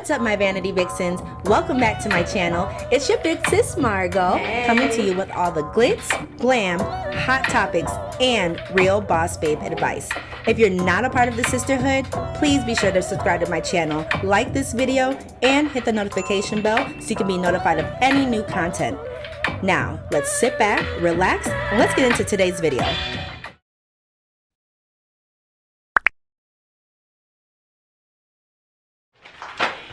What's up, my Vanity Vixens? Welcome back to my channel. It's your big sis Margot, coming to you with all the glitz, glam, hot topics, and real boss babe advice. If you're not a part of the sisterhood, please be sure to subscribe to my channel, like this video, and hit the notification bell so you can be notified of any new content. Now, let's sit back, relax, and let's get into today's video.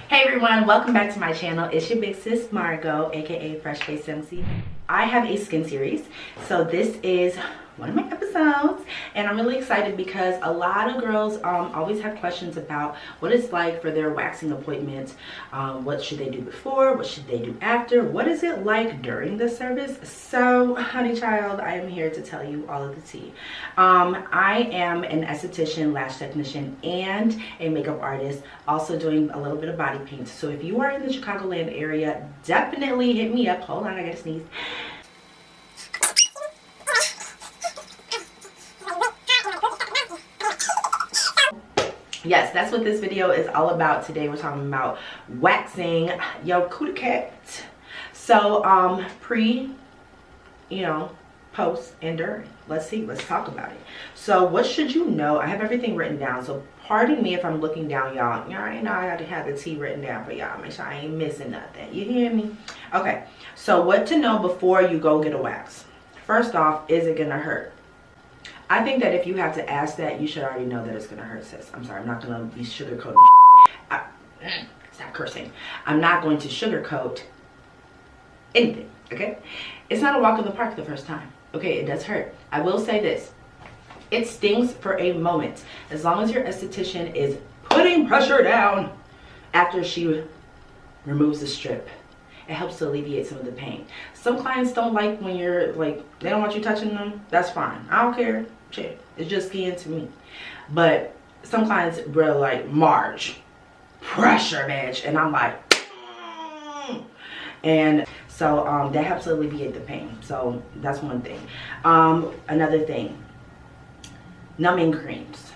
Hey everyone, welcome back to my channel. It's your big sis Margot, aka Fresh Face MC. I have a skin series, so this is one of my episodes, and I'm really excited because a lot of girls always have questions about what it's like for their waxing appointment. What should they do before? What should they do after? What is it like during the service? So, honey child, I am here to tell you all of the tea. I am an esthetician, lash technician, and a makeup artist, also doing a little bit of body paint. So if you are in the Chicagoland area, definitely hit me up. Hold on, I gotta sneeze. Yes, that's what this video is all about. Today we're talking about waxing your cootie cat. So pre, post, and during. Let's talk about it. So what should you know? I have everything written down, so pardon me if I'm looking down, y'all. Y'all already know I had to have the tea written down for y'all. Make sure I ain't missing nothing. You hear me? Okay, so what to know before you go get a wax. First off, is it gonna hurt? I think that if you have to ask that, you should already know that it's gonna hurt, sis. I'm sorry, I'm not gonna be sugarcoating. Stop cursing. I'm not going to sugarcoat anything, okay? It's not a walk in the park the first time, okay? It does hurt. I will say this. It stings for a moment. As long as your esthetician is putting pressure down after she removes the strip, it helps to alleviate some of the pain. Some clients don't like when you're like, they don't want you touching them. That's fine. I don't care. Shit. It's just skin to me. But some clients really like, Marge, pressure, bitch. And I'm like, And so that helps to alleviate the pain. So that's one thing. Another thing, numbing creams.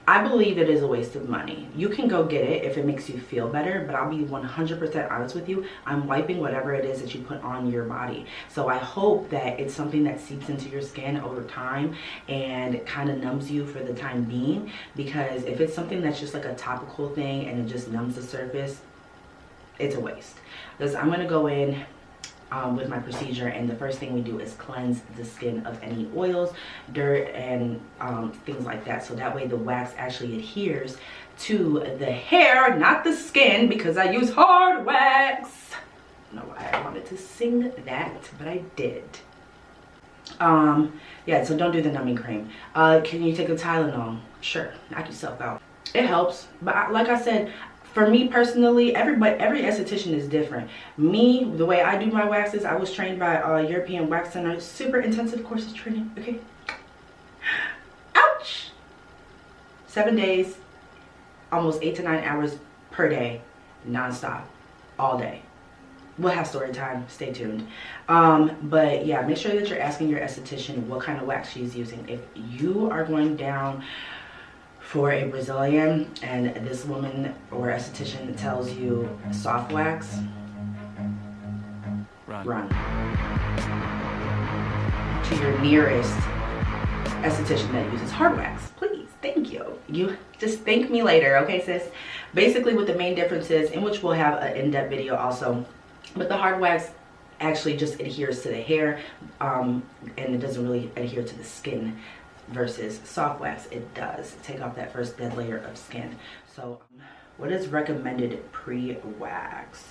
I believe it is a waste of money. You can go get it if it makes you feel better, but I'll be 100% honest with you. I'm wiping whatever it is that you put on your body. So I hope that it's something that seeps into your skin over time and kind of numbs you for the time being, because if it's something that's just like a topical thing and it just numbs the surface, it's a waste. Because I'm going to go in with my procedure, and the first thing we do is cleanse the skin of any oils, dirt, and things like that, so that way the wax actually adheres to the hair, not the skin, because I use hard wax. I don't know why I wanted to sing that, but I did. Yeah, so don't do the numbing cream. Can you take a Tylenol? Sure, knock yourself out. It helps, but like I said, for me personally, every esthetician is different. Me, the way I do my waxes, I was trained by European Wax Center, super intensive courses training, okay? Ouch! 7 days, almost 8 to 9 hours per day, non-stop, all day. We'll have story time, stay tuned. But yeah, make sure that you're asking your esthetician what kind of wax she's using. If you are going down for a Brazilian and this woman or esthetician tells you soft wax, run to your nearest esthetician that uses hard wax, please. Thank you. You just thank me later, okay, sis? Basically, what the main difference is, in which we'll have an in-depth video also, but the hard wax actually just adheres to the hair, and it doesn't really adhere to the skin, versus soft wax, it does take off that first dead layer of skin. So what is recommended pre-wax?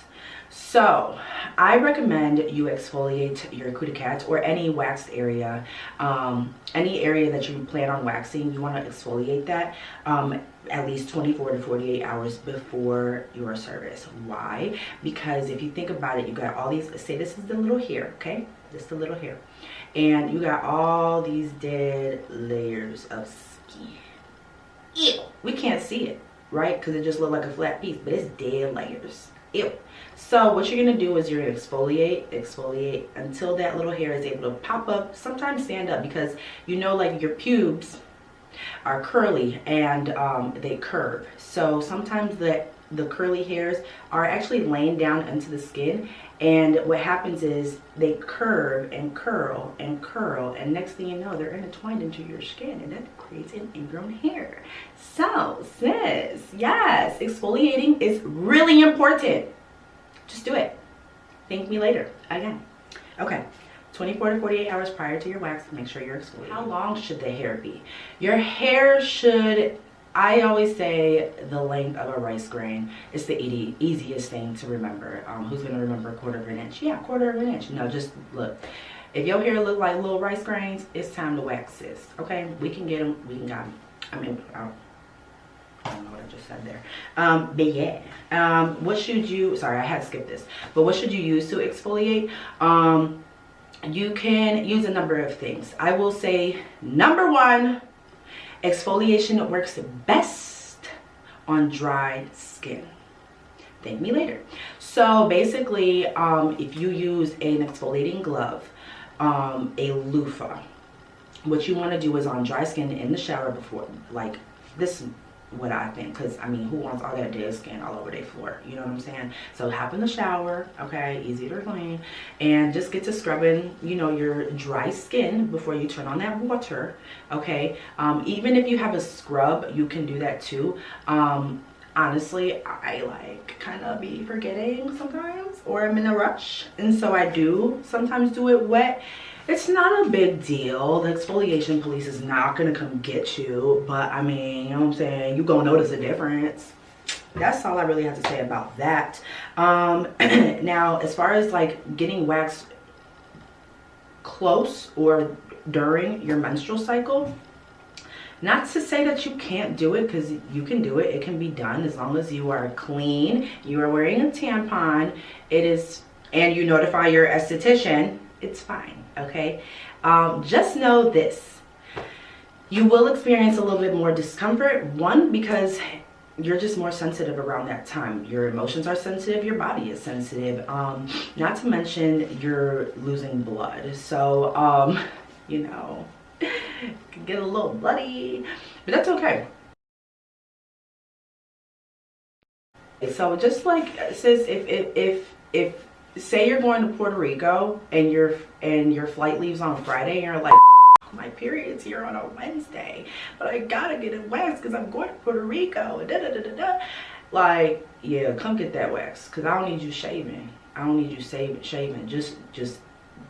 So I recommend you exfoliate your cootie cat or any waxed area, any area that you plan on waxing. You want to exfoliate that at least 24 to 48 hours before your service. Why? Because if you think about it, you got all these, say this is the little hair, okay? This is the little hair. And you got all these dead layers of skin. Ew. We can't see it, right? Because it just looked like a flat piece, but it's dead layers. Ew. So what you're going to do is you're going to exfoliate until that little hair is able to pop up, sometimes stand up, because like your pubes, are curly and they curve. So sometimes the curly hairs are actually laying down into the skin, and what happens is they curve and curl and curl, and next thing you know, they're intertwined into your skin, and that creates an ingrown hair. So sis, yes, exfoliating is really important. Just do it. Thank me later again. Okay, 24 to 48 hours prior to your wax, make sure you're exfoliating. How long should the hair be? Your hair should, I always say, the length of a rice grain. It's the easiest thing to remember. Who's gonna remember 1/4 of an inch? Yeah, 1/4 of an inch. No, just look. If your hair look like little rice grains, it's time to wax, sis. Okay, we can get them. We can got them. I mean, I don't know what I just said there. But yeah, what should you? Sorry, I had skipped this. But what should you use to exfoliate? You can use a number of things. I will say, number one, exfoliation works best on dry skin. Thank me later. So basically, if you use an exfoliating glove, a loofah, what you want to do is on dry skin in the shower before, like this, what I think, because I mean, who wants all that dead skin all over their floor? You know what I'm saying? So hop in the shower, okay, easy to clean, and just get to scrubbing, you know, your dry skin before you turn on that water, okay? Even if you have a scrub, you can do that too. Honestly, I like kind of be forgetting sometimes, or I'm in a rush, and so I do sometimes do it wet. It's not a big deal. The exfoliation police is not gonna come get you, but I mean, you know what I'm saying, you gonna notice a difference. That's all I really have to say about that. Now, as far as like getting waxed close or during your menstrual cycle, not to say that you can't do it, because you can do it. It can be done as long as you are clean, you are wearing a tampon, it is, and you notify your esthetician, it's fine, okay? Just know this. You will experience a little bit more discomfort. One, because you're just more sensitive around that time. Your emotions are sensitive, your body is sensitive. Not to mention you're losing blood. So, you know, it can get a little bloody, but that's okay. So just like, sis, if say you're going to Puerto Rico and your flight leaves on Friday and you're like, my period's here on a Wednesday, but I gotta get it waxed because I'm going to Puerto Rico, like, yeah, come get that wax, because I don't need you shaving. I don't need you shaving. Just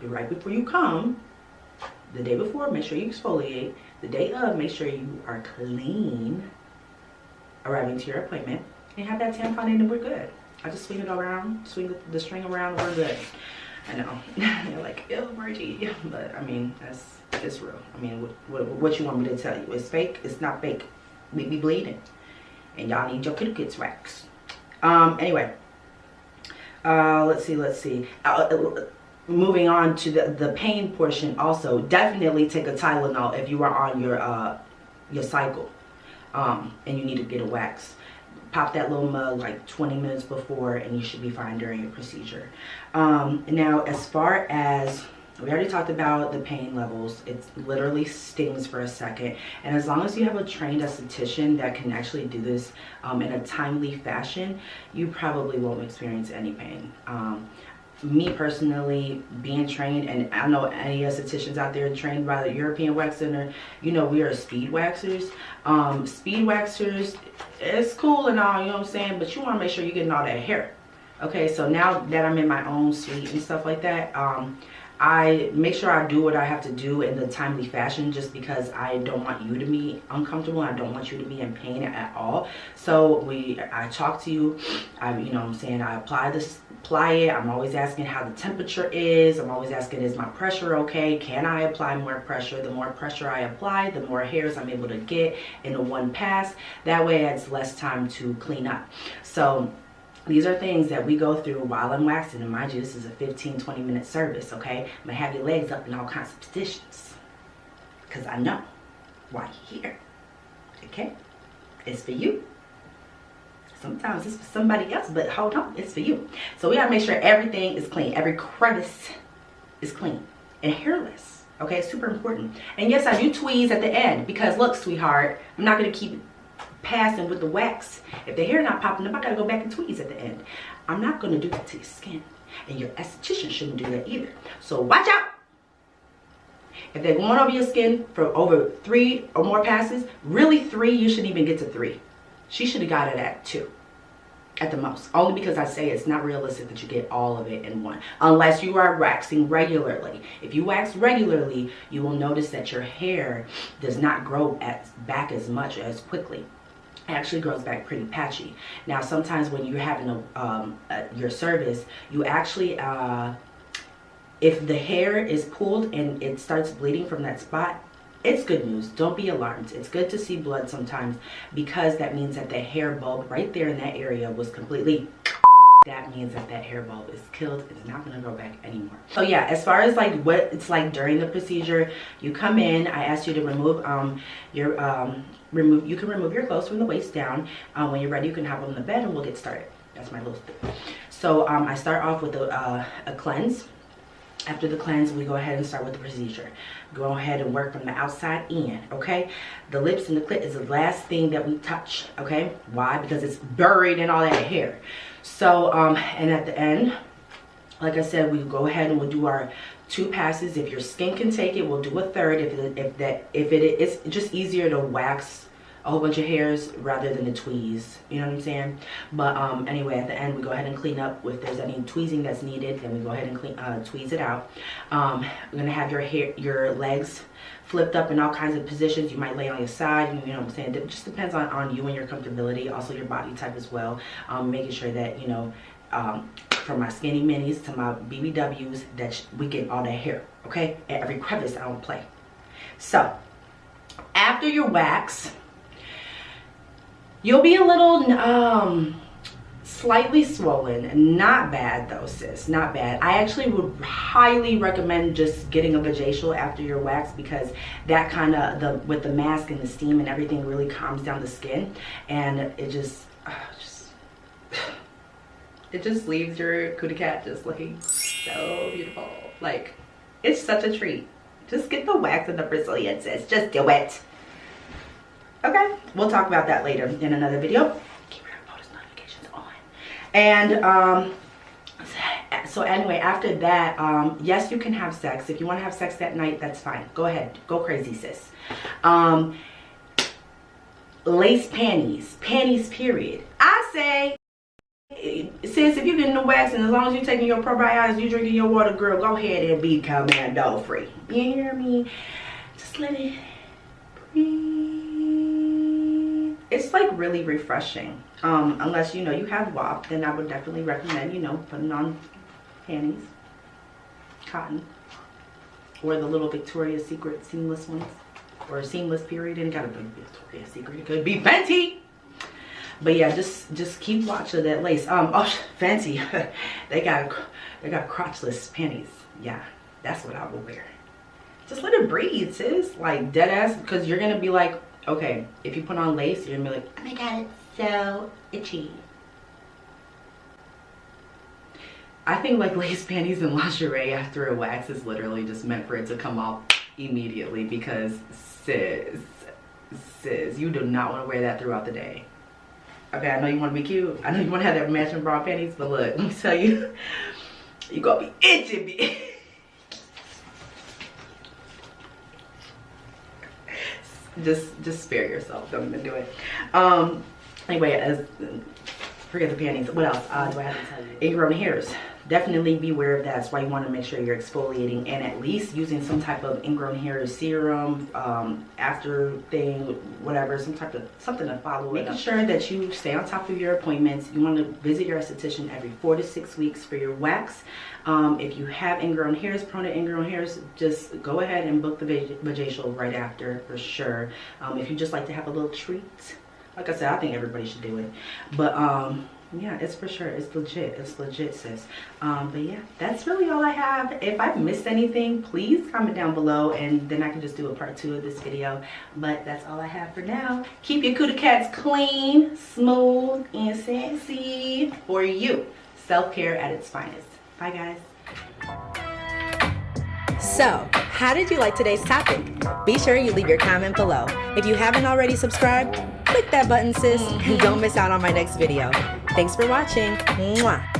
right before you come, the day before, make sure you exfoliate. The day of, make sure you are clean arriving to your appointment, and have that tampon in, and we're good. I just swing it around, swing the string around, we're good. I know, you're like, ew, Margie, but I mean, it's real. I mean, what you want me to tell you? It's fake, it's not fake. We be bleeding, and y'all need your kids waxed. Anyway, let's see. Moving on to the pain portion, also, definitely take a Tylenol if you are on your cycle, and you need to get a wax. Pop that little mug like 20 minutes before, and you should be fine during your procedure. Now, as far as, we already talked about the pain levels. It literally stings for a second, and as long as you have a trained esthetician that can actually do this in a timely fashion, you probably won't experience any pain. Me personally, being trained, and I know any estheticians out there trained by the European Wax Center, you know, we are speed waxers. Speed waxers, it's cool and all, you know what I'm saying, but you want to make sure you're getting all that hair. Okay, so now that I'm in my own suite and stuff like that, I make sure I do what I have to do in the timely fashion, just because I don't want you to be uncomfortable. I don't want you to be in pain at all. So I talk to you, you know what I'm saying, I apply it. I'm always asking how the temperature is. I'm always asking, is my pressure okay? Can I apply more pressure? The more pressure I apply, the more hairs I'm able to get in a one pass. That way it's less time to clean up. So these are things that we go through while I'm waxing, and mind you, this is a 15-20 minute service, okay? I'm gonna have your legs up in all kinds of positions, because I know why you're here, okay? It's for you. Sometimes it's for somebody else, but hold on, it's for you. So we gotta make sure everything is clean. Every crevice is clean and hairless. Okay, it's super important. And yes, I do tweeze at the end because look, sweetheart, I'm not gonna keep passing with the wax. If the hair not popping up, I gotta go back and tweeze at the end. I'm not gonna do that to your skin, and your esthetician shouldn't do that either. So watch out. If they're going over your skin for over 3 or more passes, really 3, you shouldn't even get to 3. She should have got it at 2 at the most, only because I say it's not realistic that you get all of it in one, unless you are waxing regularly. If you wax regularly, you will notice that your hair does not grow back as much as quickly. It actually grows back pretty patchy. Now sometimes when you're having your service, you actually if the hair is pulled and it starts bleeding from that spot, it's good news. Don't be alarmed. It's good to see blood sometimes, because that means that the hair bulb right there in that area was completely, that means that that hair bulb is killed. It's not going to grow back anymore. So yeah, as far as like what it's like during the procedure, you come in, I asked you to remove you can remove your clothes from the waist down. When you're ready, you can hop on the bed and we'll get started. That's my little thing. So I start off with a cleanse. After the cleanse, we go ahead and start with the procedure. Go ahead and work from the outside in, okay? The lips and the clit is the last thing that we touch, okay? Why? Because it's buried in all that hair. So, and at the end, like I said, we go ahead and we'll do our 2 passes. If your skin can take it, we'll do a third. It's just easier to wax a whole bunch of hairs rather than the tweeze, you know what I'm saying? But anyway, at the end we go ahead and clean up. If there's any tweezing that's needed, then we go ahead and tweeze it out. We're gonna have your legs flipped up in all kinds of positions. You might lay on your side, you know what I'm saying? It just depends on you and your comfortability, also your body type as well. Making sure that, you know, from my skinny minis to my BBWs, that we get all that hair, okay? At every crevice, I don't play. So after your wax, you'll be a little slightly swollen. Not bad though, sis, not bad. I actually would highly recommend just getting a vajacial after your wax, because that kind of, with the mask and the steam and everything, really calms down the skin, and it just leaves your cootie cat just looking so beautiful. Like, it's such a treat. Just get the wax and the Brazilian, sis. Just do it. Okay, we'll talk about that later in another video. Keep your post notifications on. And so anyway, after that, yes, you can have sex. If you want to have sex that night, that's fine. Go ahead, go crazy, sis. Lace panties period. I say, sis, if you're getting the wax, and as long as you're taking your probiotics, you drinking your water, girl, go ahead and be commando free. You hear me? Just let it breathe. It's like really refreshing. Unless, you know, you have WAP, then I would definitely recommend, you know, putting on panties, cotton, or the little Victoria's Secret seamless ones, or seamless period. And gotta be Victoria's Secret, it could be Fenty. But yeah, just keep watching that lace. Oh, Fenty, they got crotchless panties. Yeah, that's what I will wear. Just let it breathe, sis. Like, dead ass, because you're gonna be like, okay, if you put on lace, you're gonna be like, oh my god, it's so itchy. I think like lace panties and lingerie after a wax is literally just meant for it to come off immediately, because sis, you do not want to wear that throughout the day. Okay, I know you want to be cute. I know you want to have that matching bra and panties, but look, let me tell you, you gonna be itching me. Just spare yourself. Don't even do it. Anyway, forget the panties. What else do I have to tell you? Ingrown hairs. Definitely be aware of that. That's why you want to make sure you're exfoliating and at least using some type of ingrown hair serum, after thing, whatever, something to follow it up. Making sure that you stay on top of your appointments. You want to visit your esthetician every 4 to 6 weeks for your wax. If you have ingrown hairs, prone to ingrown hairs, just go ahead and book the vajacial right after, for sure. If you just like to have a little treat, like I said, I think everybody should do it. But yeah, it's for sure. It's legit, sis. But yeah, that's really all I have. If I've missed anything, please comment down below, and then I can just do a part 2 of this video. But that's all I have for now. Keep your cootie cats clean, smooth, and sexy for you. Self-care at its finest. Bye, guys. So, how did you like today's topic? Be sure you leave your comment below. If you haven't already subscribed, click that button, sis, and don't miss out on my next video. Thanks for watching. Mwah.